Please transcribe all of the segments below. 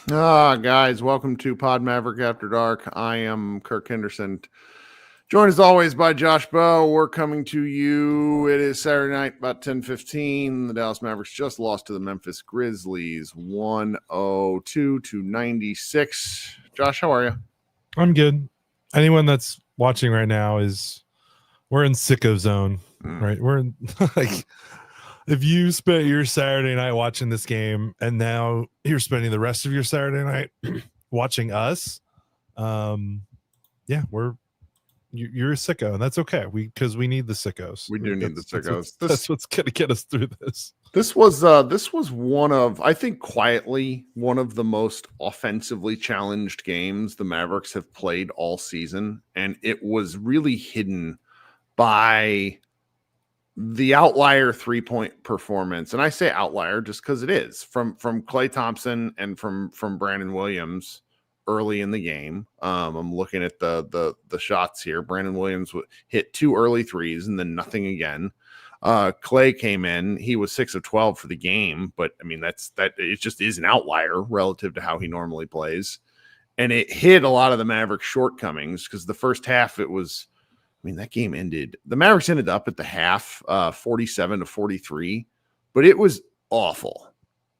Guys, welcome to Pod Maverick After Dark. I am Kirk Henderson, joined as always by Josh Bowe. We're coming to you. It is Saturday night, about 10:15. The Dallas Mavericks just lost to the Memphis Grizzlies, 102-96. Josh, how are you? I'm good. Anyone that's watching right now we're in sicko zone, right? We're in like, if you spent your Saturday night watching this game and now you're spending the rest of your Saturday night watching us, you're a sicko, and that's okay. Because we need the sickos. We do need the sickos. That's what's gonna get us through this. This was one of, I think, quietly one of the most offensively challenged games the Mavericks have played all season, and it was really hidden by the outlier 3-point performance. And I say outlier just because it is from Klay Thompson and from Brandon Williams early in the game. I'm looking at the shots here. Brandon Williams hit 2 early threes and then nothing again. Klay came in. He was 6 of 12 for the game, but I mean, that it just is an outlier relative to how he normally plays. And it hid a lot of the Mavericks shortcomings because the first half that game ended. The Mavericks ended up at the half 47-43, but it was awful.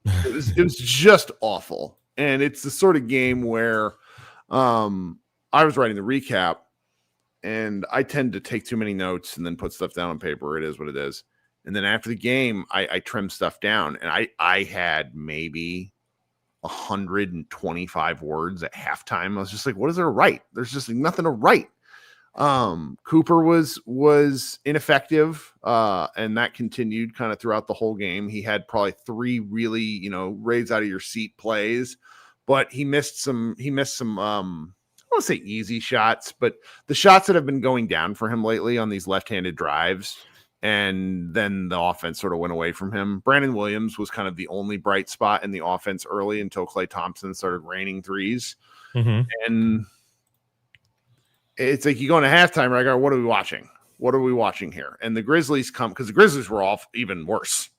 It was just awful. And it's the sort of game where I was writing the recap, and I tend to take too many notes and then put stuff down on paper. It is what it is. And then after the game, I trimmed stuff down, and I had maybe 125 words at halftime. I was just like, what is there to write? There's just nothing to write. Cooper was ineffective, and that continued kind of throughout the whole game. He had probably 3 really, raise out of your seat plays, but he missed some I don't want to say easy shots, but the shots that have been going down for him lately on these left-handed drives, and then the offense sort of went away from him. Brandon Williams was kind of the only bright spot in the offense early until Klay Thompson started raining threes. Mm-hmm. And it's like you go into halftime, right? What are we watching? What are we watching here? And the Grizzlies come because the Grizzlies were off even worse.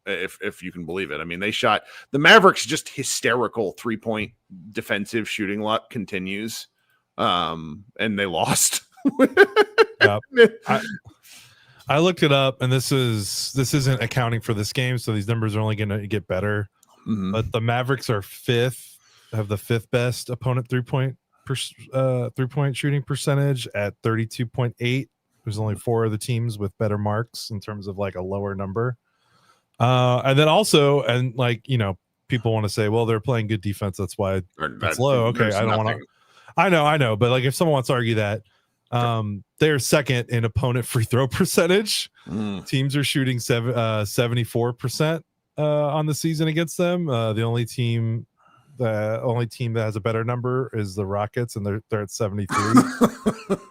If you can believe it. I mean, they shot the Mavericks just hysterical 3-point defensive shooting luck continues. And they lost. Yep. I looked it up, and this isn't accounting for this game, so these numbers are only going to get better. Mm-hmm. But the Mavericks are have the 5th best opponent 3-point shooting percentage at 32.8. There's only 4 of the teams with better marks in terms of like a lower number. And then also, and like, people want to say, well, they're playing good defense, that's why it's low. Okay, I don't want to. I know, but like if someone wants to argue that, they're second in opponent free throw percentage. Teams are shooting 74% on the season against them. The only team that has a better number is the Rockets, and they're at 73.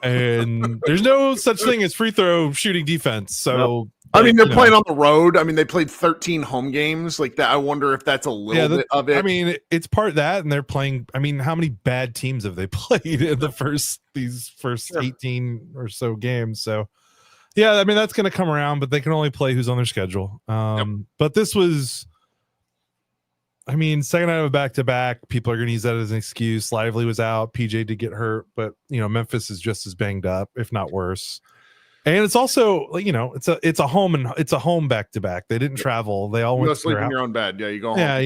And there's no such thing as free throw shooting defense. So I mean, they're playing on the road. I mean, they played 13 home games like that. I wonder if that's a little bit of it. I mean, it's part of that, and they're playing. I mean, how many bad teams have they played in these first 18 or so games? So yeah, I mean, that's going to come around, but they can only play who's on their schedule. But this was, I mean, second night of a back-to-back, people are going to use that as an excuse. Lively was out. PJ did get hurt, but, Memphis is just as banged up, if not worse. And it's also, it's a home back-to-back. They didn't travel. They all went to sleep in your own bed. Yeah, you go home. Yeah,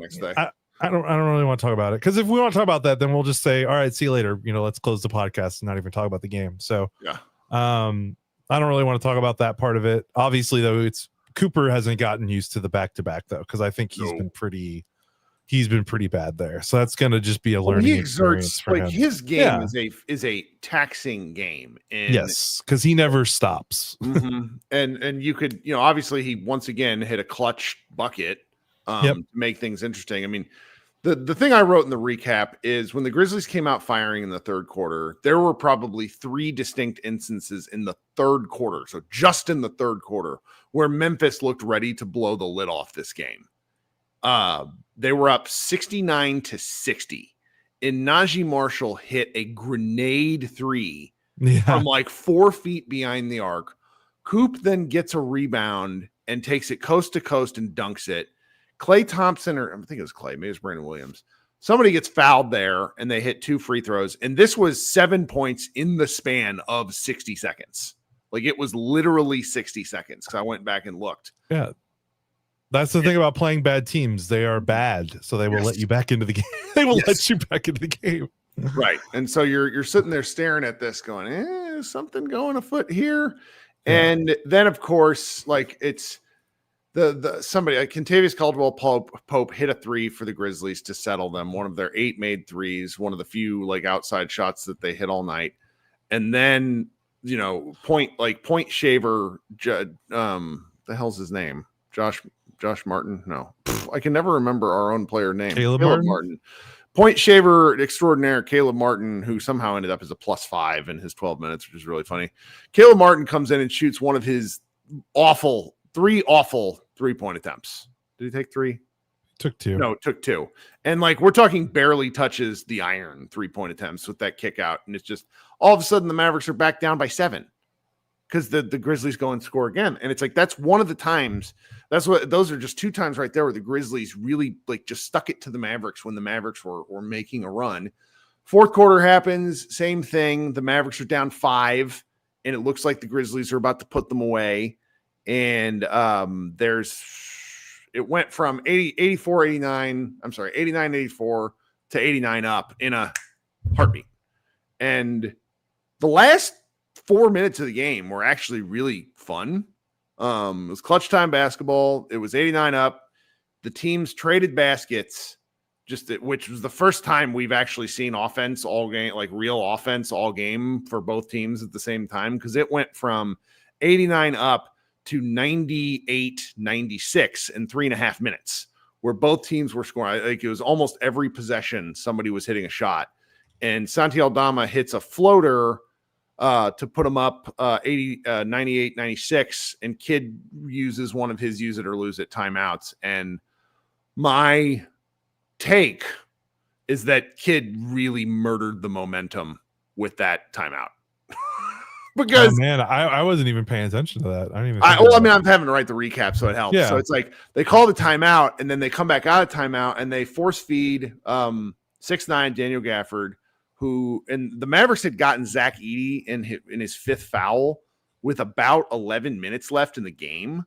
next day. I don't really want to talk about it, because if we want to talk about that, then we'll just say, all right, see you later. Let's close the podcast and not even talk about the game. So yeah, I don't really want to talk about that part of it. Obviously, though, Cooper hasn't gotten used to the back-to-back, though, because I think he's been pretty bad there. So that's going to just be a learning experience for him. His game is a taxing game. Yes, because he never stops. Mm-hmm. And you could, obviously he once again hit a clutch bucket to make things interesting. I mean, the thing I wrote in the recap is when the Grizzlies came out firing in the third quarter, there were probably 3 distinct instances in the third quarter. So just in the third quarter where Memphis looked ready to blow the lid off this game. They were up 69-60, and Najee Marshall hit a grenade 3 from like 4 feet behind the arc. Coop then gets a rebound and takes it coast to coast and dunks it. Klay Thompson, or I think it was Klay, maybe it was Brandon Williams. Somebody gets fouled there and they hit 2 free throws. And this was 7 points in the span of 60 seconds. Like it was literally 60 seconds because I went back and looked. Yeah. That's the thing about playing bad teams. They are bad. So they will let you back into the game. They will let you back into the game. Right. And so you're sitting there staring at this going, is something going afoot here? Yeah. And then of course, like it's somebody like Kentavious Caldwell Pope hit a 3 for the Grizzlies to settle them. One of their 8 made threes, one of the few like outside shots that they hit all night. And then, point shaver, the hell's his name? Josh Martin? No. I can never remember our own player name. Caleb Martin. Point shaver extraordinaire, Caleb Martin, who somehow ended up as a +5 in his 12 minutes, which is really funny. Caleb Martin comes in and shoots one of his three awful 3-point attempts. Did he take 3? Took 2. No, took 2. And like we're talking barely touches the iron 3-point attempts with that kick out. And it's just all of a sudden the Mavericks are back down by 7 because the Grizzlies go and score again. And it's like that's one of the times. Those are just 2 times right there where the Grizzlies really like just stuck it to the Mavericks when the Mavericks were making a run. Fourth quarter happens, same thing. The Mavericks are down 5, and it looks like the Grizzlies are about to put them away. And it went from 89-84 to 89 up in a heartbeat. And the last 4 minutes of the game were actually really fun. It was clutch time basketball. It was 89 up. The teams traded baskets, which was the first time we've actually seen offense all game, like real offense all game for both teams at the same time. Because it went from 89 up to 98-96 in 3.5 minutes, where both teams were scoring. Like it was almost every possession somebody was hitting a shot, and Santi Aldama hits a floater to put him up 98-96, and Kidd uses one of his use it or lose it timeouts. And my take is that Kidd really murdered the momentum with that timeout. Because I wasn't even paying attention to that. I'm having to write the recap, so it helps. Yeah. So it's like they call the timeout, and then they come back out of timeout, and they force feed 6'9" Daniel Gafford, and the Mavericks had gotten Zach Edey in his 5th foul with about 11 minutes left in the game,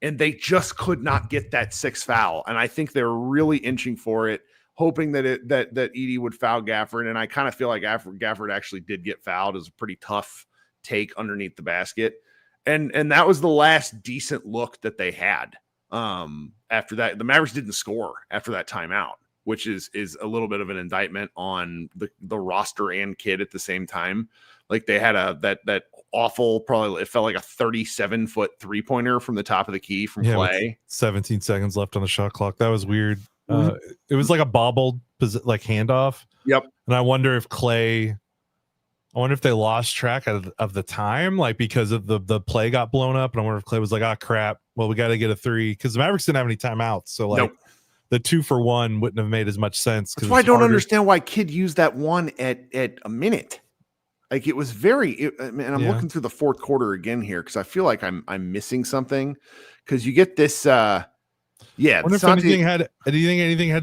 and they just could not get that 6th foul. And I think they were really inching for it, hoping that Edey would foul Gafford. And I kind of feel like Gafford actually did get fouled. It was a pretty tough take underneath the basket, and that was the last decent look that they had. After that, the Mavericks didn't score after that timeout, which is a little bit of an indictment on the roster and Kidd at the same time. Like they had that awful, probably it felt like a 37-foot 3-pointer from the top of the key from Klay. 17 seconds left on the shot clock. That was weird. It was like a bobbled like handoff. Yep. And I wonder if they lost track of the time, like because of the play got blown up. And I wonder if Klay was like, "Oh crap! Well, we got to get a 3," because the Mavericks didn't have any timeouts. So like the 2-for-1 wouldn't have made as much sense. That's why I don't understand why Kidd used that one at a minute. Like it was and I'm looking through the fourth quarter again here because I feel like I'm missing something because you get this. Yeah, I wonder if anything had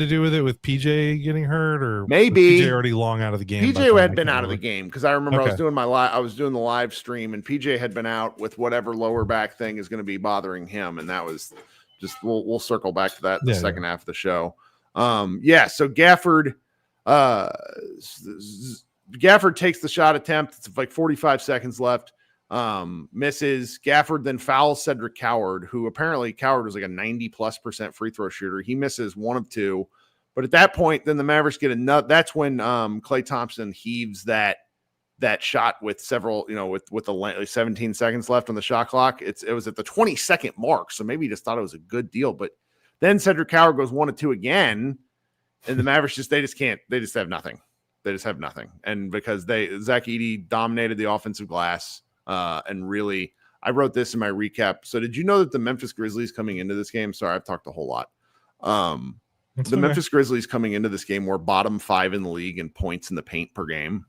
to do with it with PJ getting hurt, or maybe PJ already long out of the game. PJ had been out of the game because I remember I was doing the live stream, and PJ had been out with whatever lower back thing is going to be bothering him, and that was just we'll circle back to that in the second half of the show. So Gafford takes the shot attempt. It's like 45 seconds left. Misses. Gafford then fouls Cedric Coward, who apparently Coward was like a 90+% free throw shooter. He misses 1 of 2, but at that point, then the Mavericks get another. That's when Klay Thompson heaves that shot with several, with the 17 seconds left on the shot clock. It was at the 22nd mark, so maybe he just thought it was a good deal. But then Cedric Coward goes 1 of 2 again, and the Mavericks just have nothing. They just have nothing, and because Zach Edey dominated the offensive glass. And really, I wrote this in my recap. So did you know that the Memphis Grizzlies coming into this game? Sorry, I've talked a whole lot. Memphis Grizzlies coming into this game were bottom 5 in the league in points in the paint per game.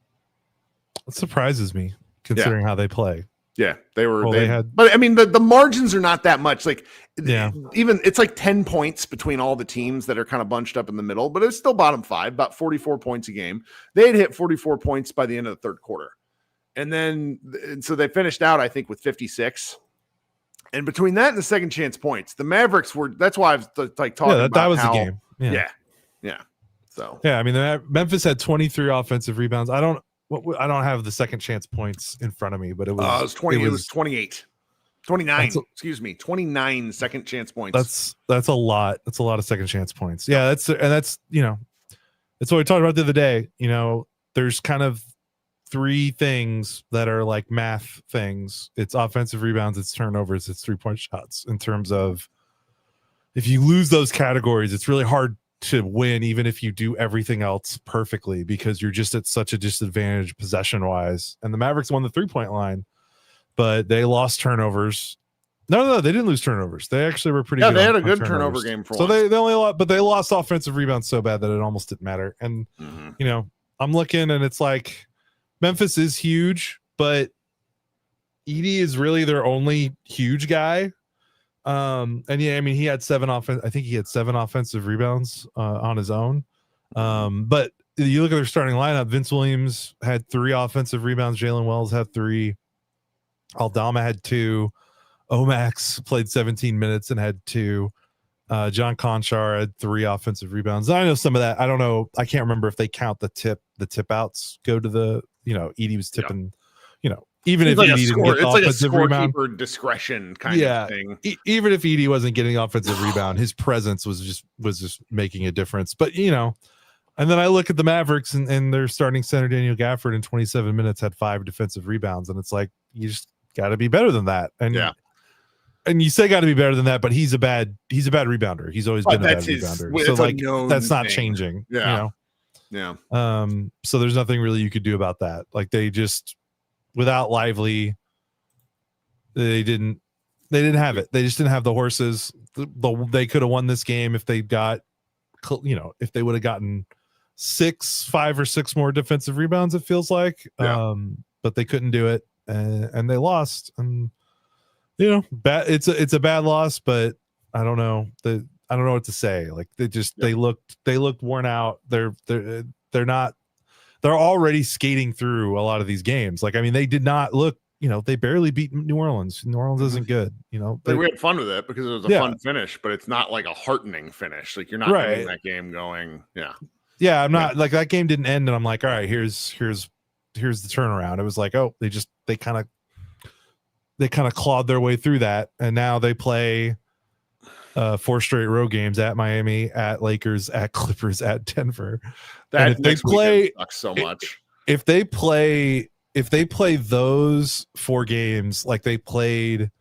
It surprises me considering how they play. Yeah, they were. Well, they had, but I mean, the margins are not that much. Like, yeah, even it's like 10 points between all the teams that are kind of bunched up in the middle, but it's still bottom 5, about 44 points a game. They had hit 44 points by the end of the third quarter. And so they finished out, I think, with 56. And between that and the second chance points, the Mavericks were, that's why I was like talking about that was how, the game. Yeah. So, yeah, I mean, Memphis had 23 offensive rebounds. I don't have the second chance points in front of me, but it was 20. It was 28, 29. Excuse me, 29 second chance points. That's a lot. That's a lot of second chance points. Yeah, that's that's what we talked about the other day. There's kind of 3 things that are like math things. It's offensive rebounds, it's turnovers, it's 3-point shots. In terms of, if you lose those categories, it's really hard to win, even if you do everything else perfectly, because you're just at such a disadvantage possession wise. And the Mavericks won the 3-point line, but they lost turnovers. No, they didn't lose turnovers. They actually were pretty good. They had a good turnover game for so once. they only lost, but they lost offensive rebounds so bad that it almost didn't matter. And I'm looking, and it's like, Memphis is huge, but Edey is really their only huge guy. And yeah, I mean, he had 7 offensive rebounds on his own. But you look at their starting lineup, Vince Williams had 3 offensive rebounds, Jalen Wells had 3, Aldama had 2, Omax played 17 minutes and had 2, John Conchar had 3 offensive rebounds. I know some of that, I don't know, I can't remember if they count the tip outs go to the, Edey was tipping, even if Edey didn't get it's like a rebound, scorekeeper discretion kind of thing. Even if Edey wasn't getting offensive rebound, his presence was just making a difference. But and then I look at the Mavericks and their starting center Daniel Gafford in 27 minutes had 5 defensive rebounds, and it's like, you just got to be better than that. And and you say got to be better than that, but he's a bad rebounder. He's always been a bad rebounder. So like, that's not changing. Yeah. So there's nothing really you could do about that. Like, they just, without Lively, they didn't have it. They just didn't have the horses. They could have won this game if they got, if they would have gotten 5 or 6 more defensive rebounds, it feels like. But they couldn't do it, and they lost. And it's a bad loss, but I don't know. I don't know what to say. Like, they looked worn out. They're already skating through a lot of these games. Like, I mean, they did not look, they barely beat New Orleans. New Orleans isn't good. We had fun with it because it was a fun finish, but it's not like a heartening finish. Like, you're not winning that game going, I'm not like, that game didn't end and I'm like, all right, here's the turnaround. It was like, oh, they kind of clawed their way through that, and now they play 4 straight road games at Miami, at Lakers, at Clippers, at Denver. That if they play sucks so much. If they play those 4 games like they played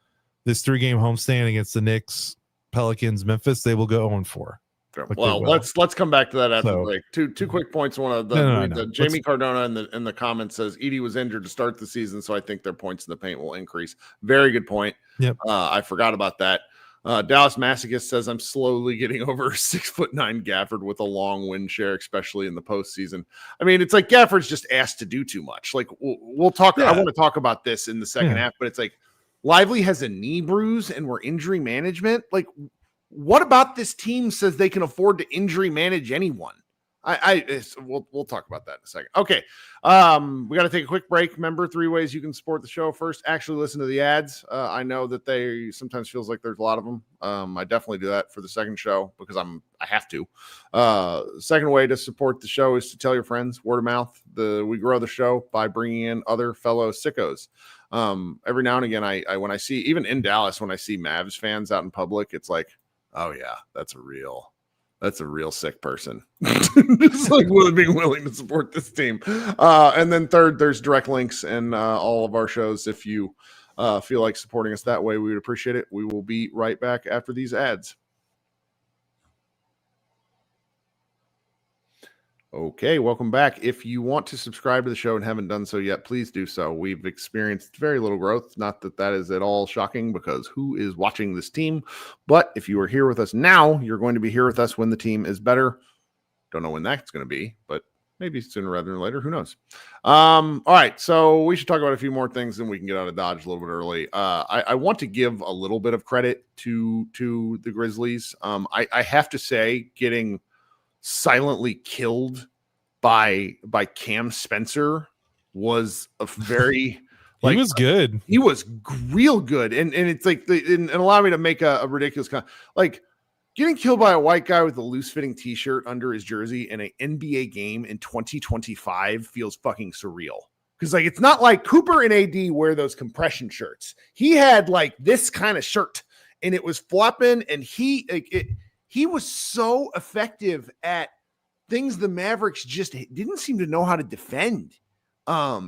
this 3-game homestand against the Knicks, Pelicans, Memphis, they will go 0-4. Like, well, let's come back to that after the break. Two quick points. One of the Jamie Cardona in the comments says Edey was injured to start the season, so I think their points in the paint will increase. Very good point. Yep. I forgot about that. Dallas Masochist says I'm slowly getting over 6'9" Gafford with a long win share, especially in the postseason. I mean, it's like Gafford's just asked to do too much. Like, we'll talk. I want to talk about this in the second half, but it's like Lively has a knee bruise and we're injury management. Like, what about this team says they can afford to injury manage anyone? We'll talk about that in a second. Okay. We got to take a quick break. Remember, 3 ways you can support the show. First, actually listen to the ads. I know that they sometimes feels like there's a lot of them. I definitely do that for the second show because I have to. Second way to support the show is to tell your friends, word of mouth. We grow the show by bringing in other fellow sickos. Every now and again, I when I see, even in Dallas, when I see Mavs fans out in public, it's like, oh yeah, that's a real sick person. Just like being willing to support this team. And then third, there's direct links in all of our shows. If you feel like supporting us that way, we would appreciate it. We will be right back after these ads. Okay, welcome back. If you want to subscribe to the show and haven't done so yet, please do so. We've experienced very little growth. Not that that is at all shocking because who is watching this team? But if you are here with us now, you're going to be here with us when the team is better. Don't know when that's going to be, but maybe sooner rather than later. Who knows? All right, so we should talk about a few more things, and we can get out of Dodge a little bit early. I want to give a little bit of credit to the Grizzlies. I have to say, getting silently killed by Cam Spencer was a very he was good. He was real good, and it's like and allow me to make a ridiculous like. Getting killed by a white guy with a loose-fitting T-shirt under his jersey in an NBA game in 2025 feels fucking surreal. Because like it's not like Cooper and AD wear those compression shirts. He had like this kind of shirt, and it was flopping, and he was so effective at things the Mavericks just didn't seem to know how to defend.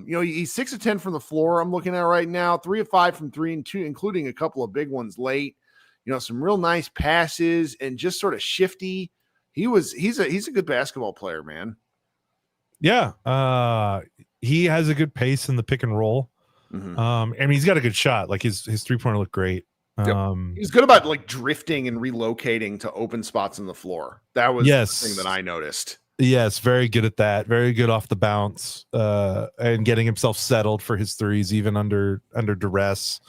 He's 6 of 10 from the floor. I'm looking at right now, 3 of 5 from 3 and 2, including a couple of big ones late. Some real nice passes and just sort of shifty. He's a good basketball player, man. Yeah. He has a good pace in the pick and roll. Mm-hmm. He's got a good shot. Like his 3-pointer looked great. Yep. He's good about like drifting and relocating to open spots on the floor. That was the thing that I noticed. Yes, very good at that. Very good off the bounce and getting himself settled for his threes, even under duress.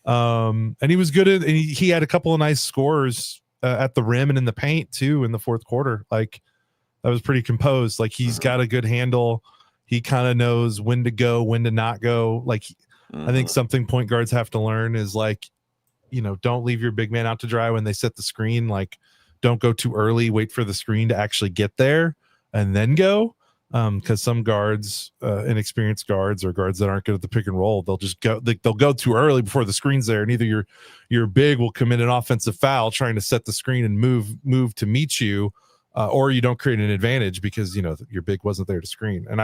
And he was good at, and he had a couple of nice scores at the rim and in the paint too in the fourth quarter. Like that was pretty composed. Like he's got a good handle. He kind of knows when to go, when to not go. Like I think something point guards have to learn is like, don't leave your big man out to dry when they set the screen. Like don't go too early, wait for the screen to actually get there and then go. Because some guards, inexperienced guards or guards that aren't good at the pick and roll, they'll just go. They'll go too early before the screen's there, and either your big will commit an offensive foul trying to set the screen and move to meet you, or you don't create an advantage because your big wasn't there to screen. And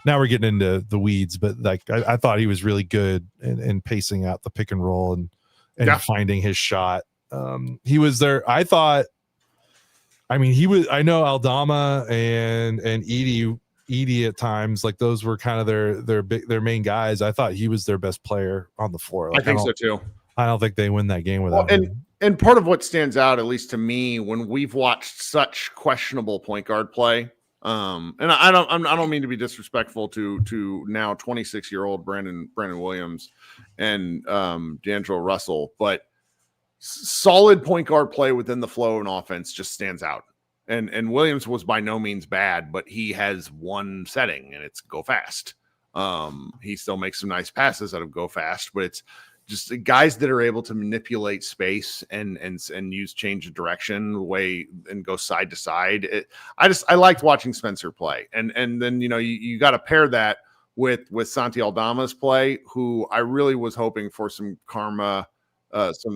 now we're getting into the weeds, but like I thought he was really good in pacing out the pick and roll and finding his shot. He was there. I thought. I mean, I know Aldama and Edie at times, like those were kind of their main guys. I thought he was their best player on the floor. Like, I think so too. I don't think they win that game without him. And part of what stands out, at least to me, when we've watched such questionable point guard play, and I don't mean to be disrespectful to now 26-year-old Brandon Williams and D'Angelo Russell, but solid point guard play within the flow and offense just stands out. And Williams was by no means bad, but he has one setting and it's go fast. He still makes some nice passes out of go fast, but it's just guys that are able to manipulate space and use change of direction way and go side to side. I liked watching Spencer play. And then, you got to pair that with Santi Aldama's play, who I really was hoping for some karma,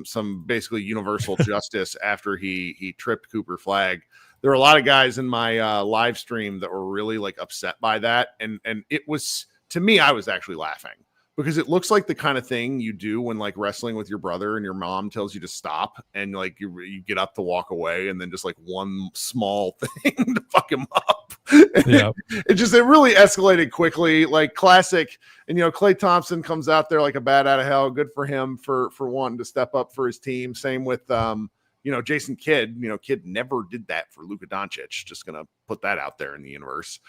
some basically universal justice after he tripped Cooper Flagg. There were a lot of guys in my live stream that were really like upset by that. And it was, to me, I was actually laughing because it looks like the kind of thing you do when like wrestling with your brother and your mom tells you to stop and like you get up to walk away and then just like one small thing to fuck him up. Yeah. It really escalated quickly, like classic. And, Klay Thompson comes out there like a bat out of hell. Good for him for wanting to step up for his team. Same with, Jason Kidd. Kidd never did that for Luka Doncic. Just going to put that out there in the universe.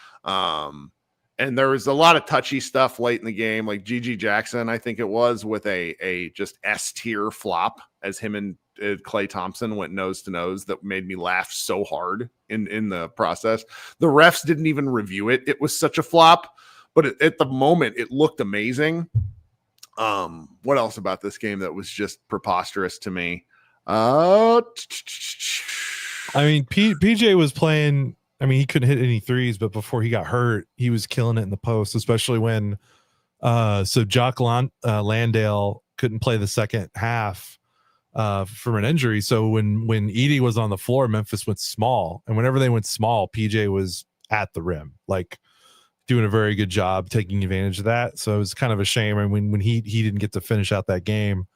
And there was a lot of touchy stuff late in the game, like Gigi Jackson, I think it was, with a just S-tier flop as him and Klay Thompson went nose to nose that made me laugh so hard in the process. The refs didn't even review it. It was such a flop, but at the moment it looked amazing. What else about this game that was just preposterous to me? I mean, PJ was playing. I mean, he couldn't hit any threes, but before he got hurt, he was killing it in the post, especially when Jock Landale couldn't play the second half from an injury. So when Edie was on the floor, Memphis went small. And whenever they went small, PJ was at the rim, like doing a very good job taking advantage of that. So it was kind of a shame. And when he didn't get to finish out that game,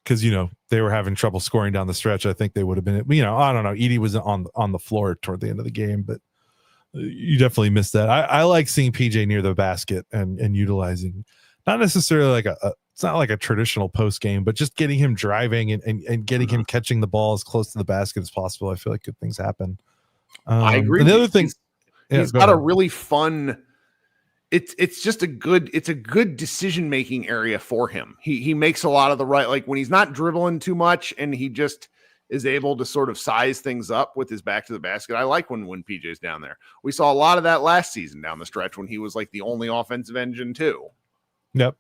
because they were having trouble scoring down the stretch. I think they would have been. I don't know. Edie was on the floor toward the end of the game, but you definitely missed that. I like seeing PJ near the basket and utilizing, not necessarily like it's not like a traditional post game, but just getting him driving and getting him catching the ball as close to the basket as possible. I feel like good things happen. I agree. And the other thing, He's got a really fun. It's just a good decision making area for him. He makes a lot of the right, like when he's not dribbling too much and he just is able to sort of size things up with his back to the basket. I like when PJ's down there. We saw a lot of that last season down the stretch when he was like the only offensive engine too. Yep.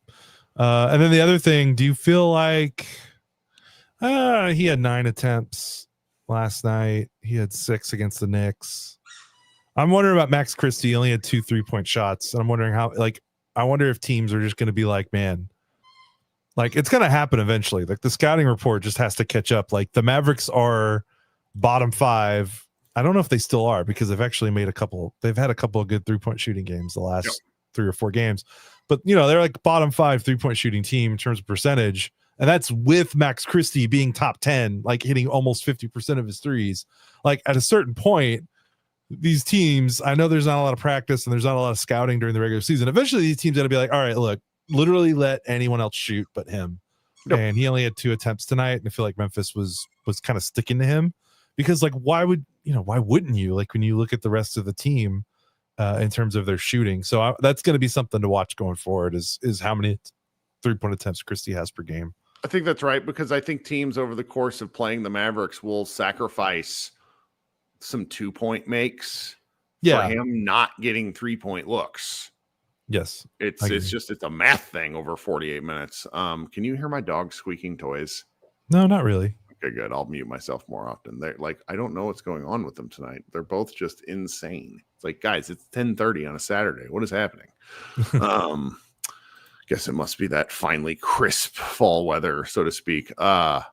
And then the other thing, do you feel like he had 9 attempts last night? He had 6 against the Knicks. I'm wondering about Max Christie. He only had 2 3-point shots. And I'm wondering how, like, I wonder if teams are just going to be like, man, like it's going to happen eventually. Like the scouting report just has to catch up. Like the Mavericks are bottom 5. I don't know if they still are because they've actually made they've had a couple of good 3-point shooting games the last 3 or 4 games. But, you know, they're like bottom 5 3-point shooting team in terms of percentage. And that's with Max Christie being top 10, like hitting almost 50% of his threes. Like at a certain point, these teams, I know there's not a lot of practice and there's not a lot of scouting during the regular season. Eventually these teams got to be like, all right, look, literally let anyone else shoot but him. Yep. And he only had 2 attempts tonight. And I feel like Memphis was kind of sticking to him because like, why wouldn't you? Like when you look at the rest of the team in terms of their shooting. So that's going to be something to watch going forward is how many 3-point attempts Christie has per game. I think that's right, because I think teams over the course of playing the Mavericks will sacrifice some 2-point makes for him not getting 3-point looks. Yes. It's a math thing over 48 minutes. Can you hear my dog squeaking toys? No, not really. Okay, good. I'll mute myself more often. They're like, I don't know what's going on with them tonight. They're both just insane. It's like, guys, it's 10:30 on a Saturday. What is happening? Guess it must be that finally crisp fall weather, so to speak. I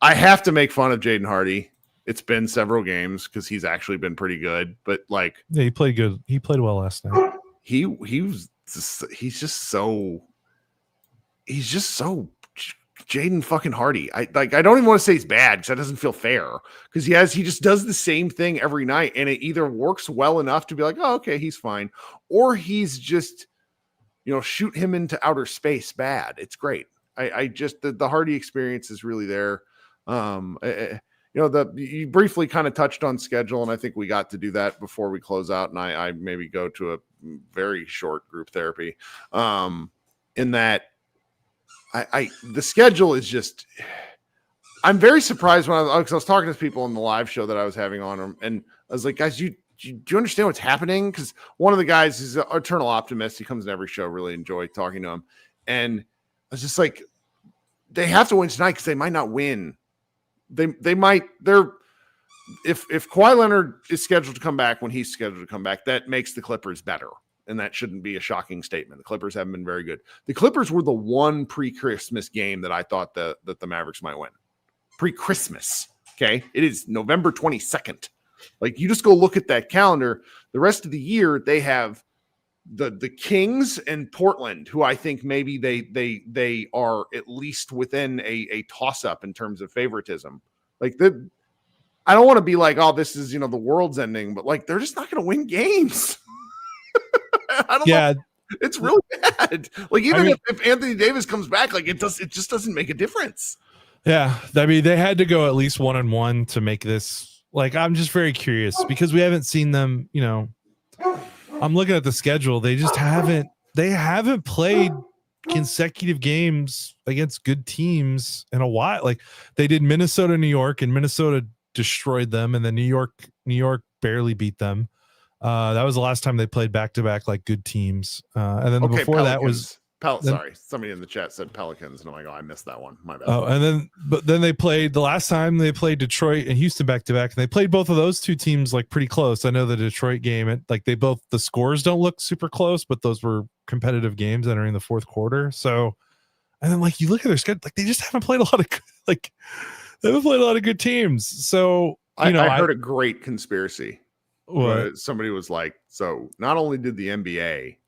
have to make fun of Jaden Hardy. It's been several games because he's actually been pretty good, but like, yeah, he played good. He played well last night. He's just so Jaden fucking Hardy. I don't even want to say he's bad because that doesn't feel fair, because he just does the same thing every night, and it either works well enough to be like, oh, okay, he's fine, or he's just, shoot him into outer space bad. It's great. I just the Hardy experience is really there. You briefly kind of touched on schedule, and I think we got to do that before we close out, and I maybe go to a very short group therapy. In that the schedule is just, I'm very surprised when I was talking to people in the live show that I was having on them, and I was like, guys, do you understand what's happening? Because one of the guys is an eternal optimist. He comes in every show. Really enjoy talking to him. And I was just like, they have to win tonight because they might not win. If Kawhi Leonard is scheduled to come back when he's scheduled to come back, that makes the Clippers better. And that shouldn't be a shocking statement. The Clippers haven't been very good. The Clippers were the one pre-Christmas game that I thought that the Mavericks might win. Pre-Christmas. Okay. It is November 22nd. Like, you just go look at that calendar. The rest of the year, they have the Kings and Portland, who I think maybe they are at least within a toss-up in terms of favoritism. Like, I don't want to be like, oh, this is, the world's ending, but like, they're just not going to win games. I don't know. It's really bad. Like, even if Anthony Davis comes back, like, it just doesn't make a difference. Yeah. I mean, they had to go at least 1-1 to make this. Like, I'm just very curious because we haven't seen them, I'm looking at the schedule. They just haven't played consecutive games against good teams in a while. Like, they did Minnesota, New York, and Minnesota destroyed them. And then New York barely beat them. That was the last time they played back-to-back, like, good teams. And then before Pelicans. That was sorry, somebody in the chat said Pelicans, and I'm like, oh, I missed that one. My bad. Oh, and then they played the last time they played Detroit and Houston back-to-back, and they played both of those two teams like pretty close. I know the Detroit game, the scores don't look super close, but those were competitive games entering the fourth quarter. So, and then like you look at their schedule, like they just haven't played a lot of they haven't played a lot of good teams. So I heard a great conspiracy. What? Somebody was like, so not only did the NBA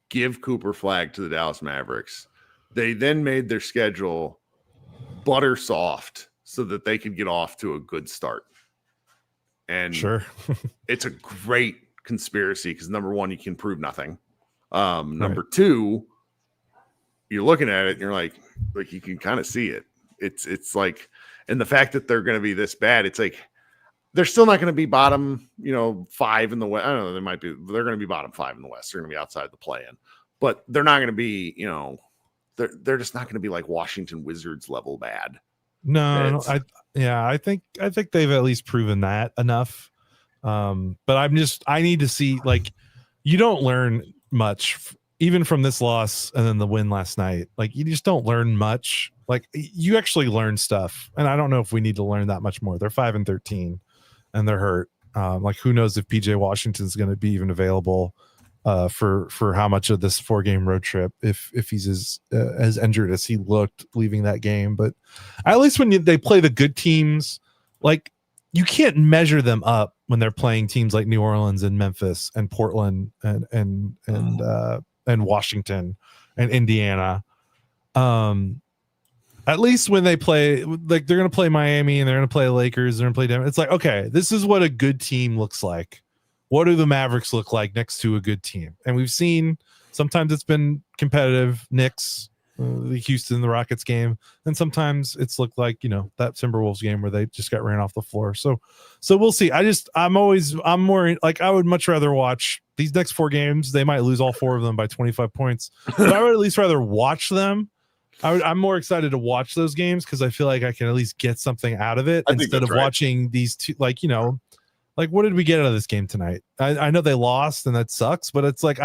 give Cooper Flagg to the Dallas Mavericks, they then made their schedule butter soft so that they could get off to a good start. And sure, it's a great conspiracy because, number one, you can prove nothing. Number two, you're looking at it and you're like you can kind of see it. It's like, and the fact that they're going to be this bad, it's like they're still not going to be bottom, 5 in the West. I don't know. They're going to be bottom 5 in the West. They're going to be outside the play-in, but they're not going to be, they're just not going to be like Washington Wizards level bad. No, I think they've at least proven that enough. But I need to see, like, you don't learn much even from this loss and then the win last night. Like, you just don't learn much. Like, you actually learn stuff, and I don't know if we need to learn that much more. They're 5-13, and they're hurt. Like, who knows if PJ Washington's going to be even available for how much of this 4-game road trip, if he's as injured as he looked leaving that game. But at least when they play the good teams, like, you can't measure them up when they're playing teams like New Orleans and Memphis and Portland and Washington and Indiana. At least when they play, like, they're going to play Miami and they're going to play Lakers, they're going to play Denver. It's like, okay, this is what a good team looks like. What do the Mavericks look like next to a good team? And we've seen sometimes it's been competitive. Knicks, the Houston, the Rockets game, and sometimes it's looked like, that Timberwolves game where they just got ran off the floor. So we'll see. I'm more like, I would much rather watch these next 4 games. They might lose all 4 of them by 25 points, but I would at least rather watch them. I'm more excited to watch those games because I feel like I can at least get something out of it instead of watching these two. Like, like, what did we get out of this game tonight? I know they lost and that sucks, but it's like,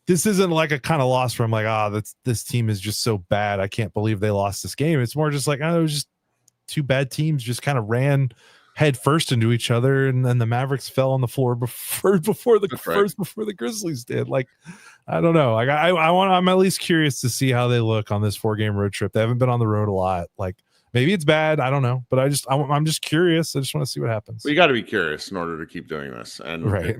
this isn't like a kind of loss where I'm like, this team is just so bad. I can't believe they lost this game. It's more just like, it was just 2 bad teams just kind of ran head first into each other, and then the Mavericks fell on the floor before the Grizzlies did. Like, I don't know. Like, I'm at least curious to see how they look on this 4-game road trip. They haven't been on the road a lot. Like, maybe it's bad. I don't know, but I'm just curious. I just want to see what happens. Well, you got to be curious in order to keep doing this. And right.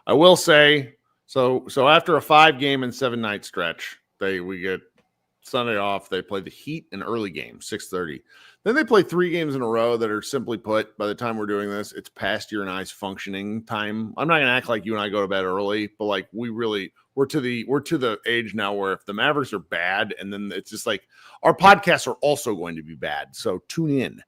I will say, so after a 5-game and 7-night stretch, we get Sunday off. They play the Heat an early game, 6:30. Then they play 3 games in a row that are, simply put, by the time we're doing this, it's past your and I's functioning time. I'm not going to act like you and I go to bed early, but like, we're to the age now where if the Mavericks are bad, and then it's just like, our podcasts are also going to be bad. So tune in.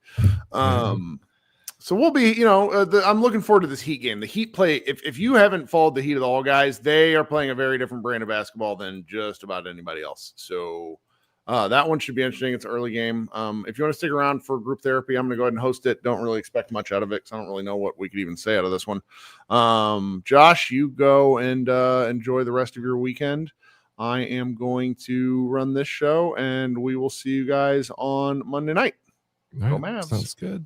So we'll be, I'm looking forward to this Heat game. The Heat play, if you haven't followed the Heat at all, guys, they are playing a very different brand of basketball than just about anybody else. So that one should be interesting. It's an early game. If you want to stick around for group therapy, I'm going to go ahead and host it. Don't really expect much out of it because I don't really know what we could even say out of this one. Josh, you go and enjoy the rest of your weekend. I am going to run this show, and we will see you guys on Monday night. Go Mavs. Sounds good.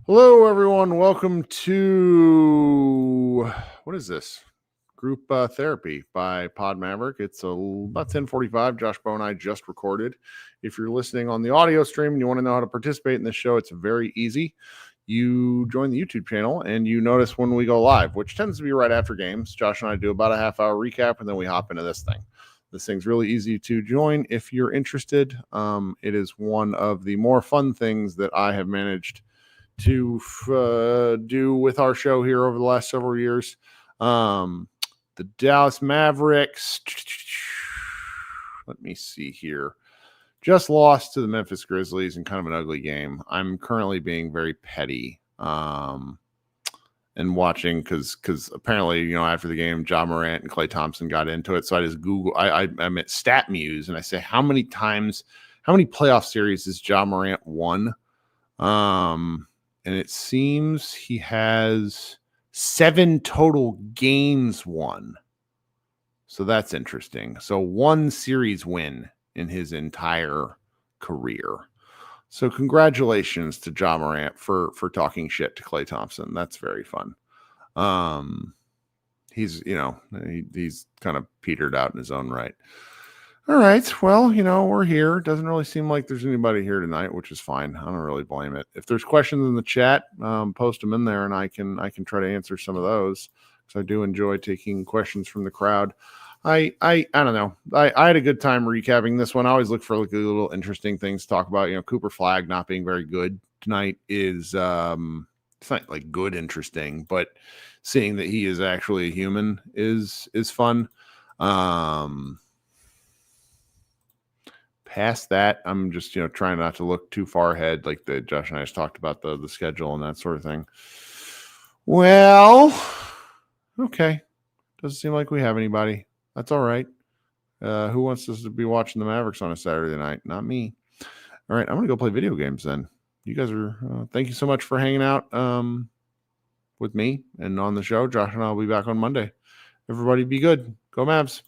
Hello, everyone. Welcome to, what is this? Group Therapy by Pod Maverick. It's about 10:45. Josh Bowe and I just recorded. If you're listening on the audio stream and you want to know how to participate in this show, it's very easy. You join the YouTube channel and you notice when we go live, which tends to be right after games. Josh and I do about a half-hour recap, and then we hop into this thing. This thing's really easy to join if you're interested. It is one of the more fun things that I have managed to do with our show here over the last several years. The Dallas Mavericks, let me see here, just lost to the Memphis Grizzlies in kind of an ugly game. I'm currently being very petty and watching because apparently, after the game, Ja Morant and Klay Thompson got into it. So I just Google, I'm at StatMuse, and I say, how many playoff series has Ja Morant won? And it seems he has 7 total games won. So that's interesting. So 1 series win in his entire career. So congratulations to Ja Morant for talking shit to Klay Thompson. That's very fun. He's he's kind of petered out in his own right. All right. Well, we're here. Doesn't really seem like there's anybody here tonight, which is fine. I don't really blame it. If there's questions in the chat, post them in there, and I can try to answer some of those, because I do enjoy taking questions from the crowd. I don't know. I had a good time recapping this one. I always look for like little interesting things to talk about. Cooper Flagg not being very good tonight is it's not like good interesting, but seeing that he is actually a human is fun. Past that, I'm just trying not to look too far ahead, like the Josh and I just talked about the schedule and that sort of thing. Well, okay. Doesn't seem like we have anybody. That's all right. Who wants us to be watching the Mavericks on a Saturday night? Not me. All right, I'm gonna go play video games then. You guys are thank you so much for hanging out with me and on the show. Josh and I will be back on Monday. Everybody be good. Go Mavs.